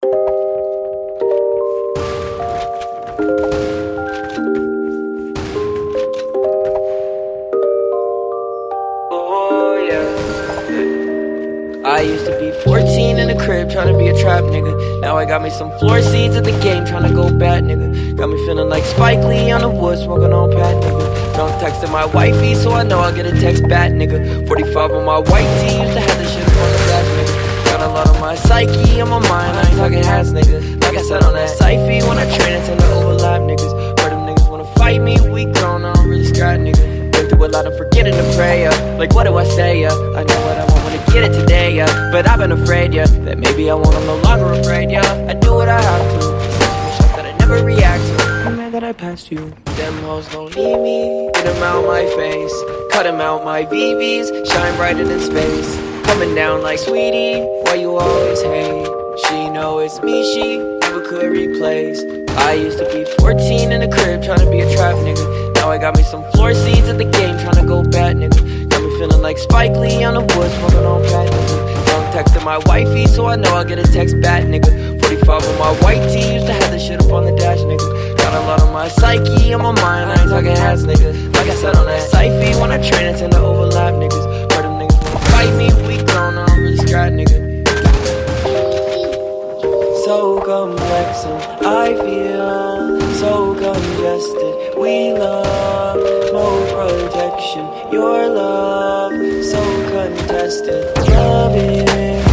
Oh yeah. I used to be 14 in the crib trying to be a trap nigga. Now I got me some floor seats at the game trying to go bad nigga. Got me feeling like Spike Lee on the wood smoking on Pat nigga. Drunk texting my wifey so I know I'll get a text back nigga. 45 on my white tee, used to have this shit up on the dash nigga. Got a lot on my psyche, on my mind, I ain't talking hats nigga. Like I said on that Syfy, when I train it tend to overlap niggas. Heard them niggas wanna fight me, we grown, I don't really scrap nigga. Been through a lot of forgetting to pray, like what do I say, I know what I want when I get it today, but I've been afraid, that maybe I won't, I'm no longer afraid, I do what I have to, shots that I never react to, I'm mad that I passed you. Them hoes don't need me, get them out my face, cut them out my VVs, shine brighter than space, coming down like sweetie, why you always hate, she know it's me, she never could replace. I used to be 14 in the crib trying to be a trap nigga. Now I got me some floor seats at the game trying to go bad nigga. Got me feeling like Spike Lee on the wood smoking on Pat nigga. Drunk texting my wifey so I know I'll get a text back nigga. 45 on my white tee, used to have this shit up on the dash nigga. Got a lot on my psyche, on my mind, I ain't talking hats nigga. Like I said on that Syfy, when I train it tend to overlap niggas. Heard them niggas wanna fight me, we grown, I don't really scrap nigga. So complex and I feel so congested. We love, no protection. Your love, so contested. Loving